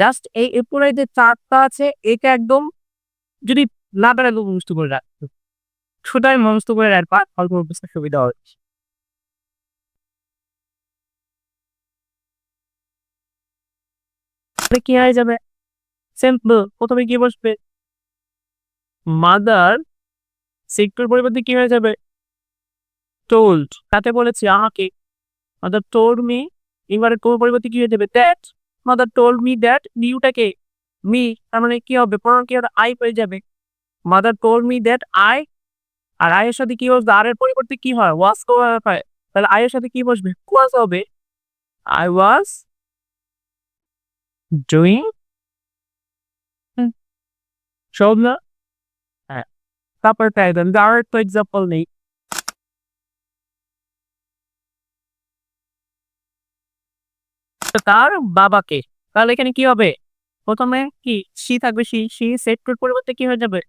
Just এই এরপরে যে চারটা আছে এটা একদম যদি না পারে মুখস্থ করে রাখতো সুতরাং মুখস্থ করে রাখবা অল্প বুঝতে সুবিধা হবে। কি হয়ে যাবে? সিম্পল। প্রথমে কি বসবে? মাদার সেক্টর পরিবর্তে কি হয়ে যাবে? টোল্ড। তাতে বলেছি আমাকে। Mother told me. এবারে কোন পরিবর্তে কি হয়ে যাবে? That. Mother told me that. নিউটাকে মি, তার মানে কি হবে? প্রনাউন কি হবে? আই হয়ে যাবে। Mother told me that I. আর আই এর সাথে কি বসবে? আর এর পরিবর্তে কি হয়? ওয়াজ হয়। তাহলে আই এর সাথে কি বসবে? ওয়াজ হবে। I was doing. সব না? হ্যাঁ। তারপরে তাই দেন আর একটা এক্সাম্পল নেই। তার বাবাকে। তাহলে এখানে কি হবে? প্রথমে কি সি থাকবে, সি সেট পরিবর্তে কি হয়ে যাবে?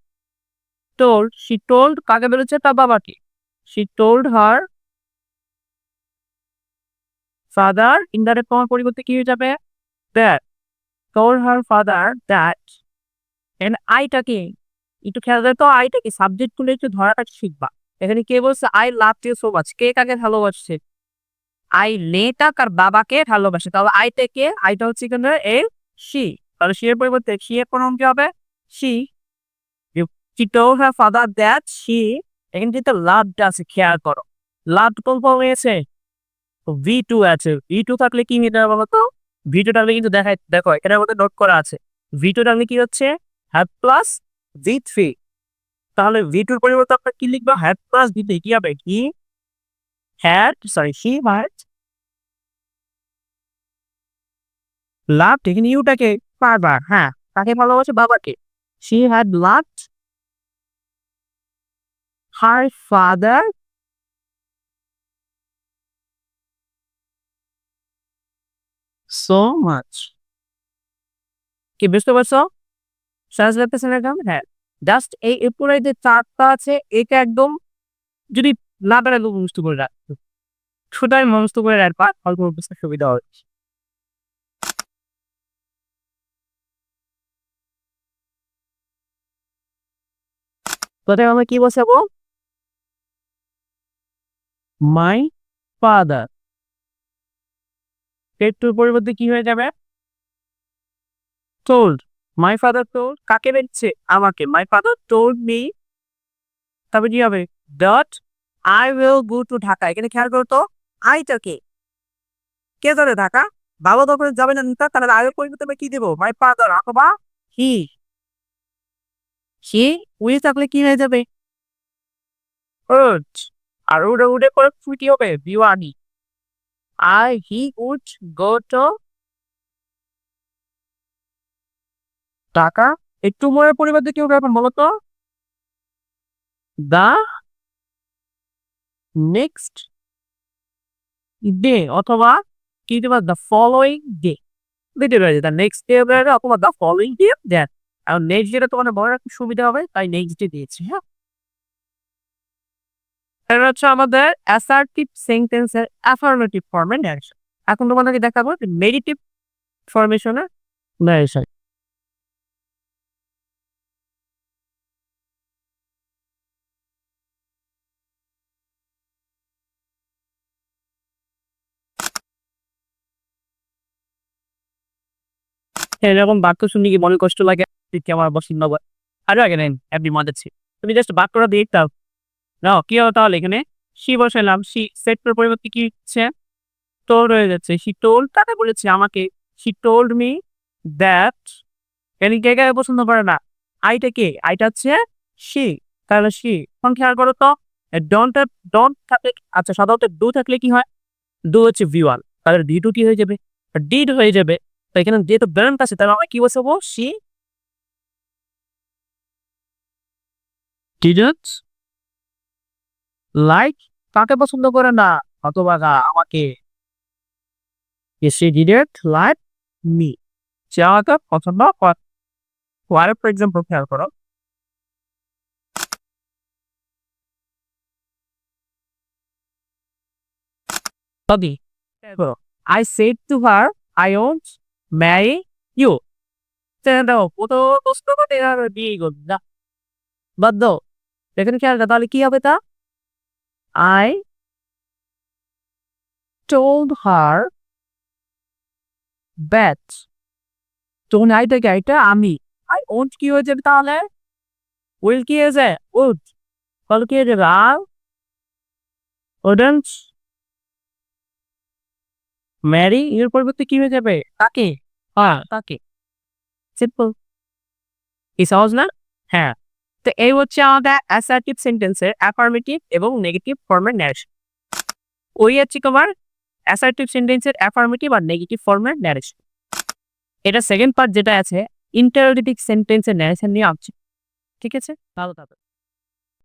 টোল্ড। শি টোল্ড কাকে বলেছে? তার বাবাকে। She told her father. Indirect ফর্মের পরিবর্তে কি হয়ে যাবে? That. Told her father that. And আইটাকে একটু খেয়াল করে তো, আইটাকে সাবজেক্ট গুলো একটু ধরাটা শিখবা। এখানে কে বলছে I love you so much? কে কাকে ভালোবাসছে? আই মেয়েটা কার বাবাকে ভালোবাসে। তাহলে আইটা কে? আইটা হচ্ছে এখানে এ শি। তাহলে শি এর পরিবর্তে শি এর প্রনাউন কি হবে? She. She told her father that she, এখানে যেটা লাভটা আছে খেয়াল করো। লাভ কোন ফর্ম হয়েছে? V2 আছে। V2 থাকলে কি নিতে হবে বলতো? V2 থাকলে কিন্তু দেখো এখানে আমাদের নোট করা আছে। V2 থাকলে কি হচ্ছে? Have plus V3। তাহলে V2 এর পরিবর্তে আপনার কি লিখবা? হ্যাড প্লাস V3 কি হবে? কি হ্যাড, সরি হি হ্যাড লাভ। এখানে ইউটাকে বারবার, হ্যাঁ, কাকে ভালোবাসে? বাবাকে। She had loved her father so much। কি বুঝতে পারছো? সহজ লাগতেছে না এখন? হ্যাঁ। জাস্ট এই এরপরে যে চারটা আছে এটা একদম যদি না পারে মুখস্থ করে রাখতো সুতরাং মুখস্থ করে রাখবা অল্প বুঝতে সুবিধা হবে। প্রথমে আমরা কি বসাবো? My father. পেট্রোর পরিবর্তে কি হয়ে যাবে? টোল্ড। মাই ফাদার টোল্ড কাকে বলছে? আমাকে। My father told me. তবে কি হবে? That I will go to Dhaka. এখানে খেয়াল করো তো, আইটা কে? কে যাবে ঢাকা? বাবা তখন যাবে না নিতা, তাহলে আয়ের পরিবর্তে আমি কি দেবো? মাই ফাদার অথবা হি। হি উইল থাকলে কি হয়ে যাবে? উড। আর উড়ে উড়ে করে কি হবে? বিওয়ানি। I he would go to Dhaka. একটু মনের পরিবর্তে কি হবে এখন বলো তো? দা নেক্সট ডে অথবা কি দেবা? দ্য ফলোইং ডে দিতে পারে। দ্য নেক্সট ডে অথবা দ্য ফলোইং ডে দেন। আর নেক্সট ডেটা তোমার মনে রাখতে সুবিধা হবে, তাই নেক্সট ডে দিয়েছি। হ্যাঁ, এটা হচ্ছে আমাদের অ্যাসার্টিভ সেন্টেন্সের অ্যাফার্মেটিভ ফর্মের ন্যারেশন। এখন তোমাদেরকে দেখাবো নেগেটিভ ফরমেশনের ন্যারেশন। এরকম বাক্য শুনে কি মনে কষ্ট লাগে? ঠিক আমার পছন্দ হয়। আরো আগে নেন এমনি মজা ছিল। তুমি জাস্ট বাক্যটা দেখতাম নাও কি হবে? তাহলে এখানে সি বসাইলাম। সি সেটের পরিবর্তে কি হচ্ছে? টোল্ড হয়ে যাচ্ছে। সি টোল্ড তাকে বলেছে আমাকে। She told me that. এখানে কে কে পছন্দ করে না? আইটা কে? আইটা হচ্ছে সি। তাহলে সি। এখন খেয়াল করো তো, ডন্ট ডন্ট থাকলে, আচ্ছা সাধারণত ডু থাকলে কি হয়? ডু হচ্ছে V1। তাহলে ডি2 কি হয়ে যাবে? ডিড হয়ে যাবে। তো এখানে যেহেতু ব্র্যান্ড আছে তাহলে আমরা কি বসাবো? She didn't like. কাকে পছন্দ করে না? অথবা আমাকে। She didn't like me. সে আমাকে পছন্দ করে। ফর এক্সাম্পল খেয়াল করো। তবে I said to her, I won't marry you. দাও কত কষ্ট করে আর বিয়ে করবি না বাদ দাও এখানে খেয়াল তাহলে কি হবে তা আই told her that তখন আইটা কি আইটা আমি আই ওন্ট কি হয়ে যাবে তাহলে উইল কি হয়ে যায় উড তাহলে কি হয়ে যাবে আর ওডেন্ট ম্যারি এর পরিবর্তে কি হয়ে যাবে তাকে হ্যাঁ তাকে সিম্পল কি সহজ না হ্যাঁ তো এই হচ্ছে আমাদের অ্যাসার্টিভ সেন্টেন্সের অ্যাফার্মেটিভ এবং নেগেটিভ ফর্মের ন্যারেশন ওই হচ্ছে তোমার অ্যাসার্টিভ সেন্টেন্সের অ্যাফার্মেটিভ আর নেগেটিভ ফর্মের ন্যারেশন এটা সেকেন্ড পার্ট যেটা আছে ইন্টারোগেটিভ সেন্টেন্সের ন্যারেশন নিয়ে আসছে ঠিক আছে ভালো থাকবে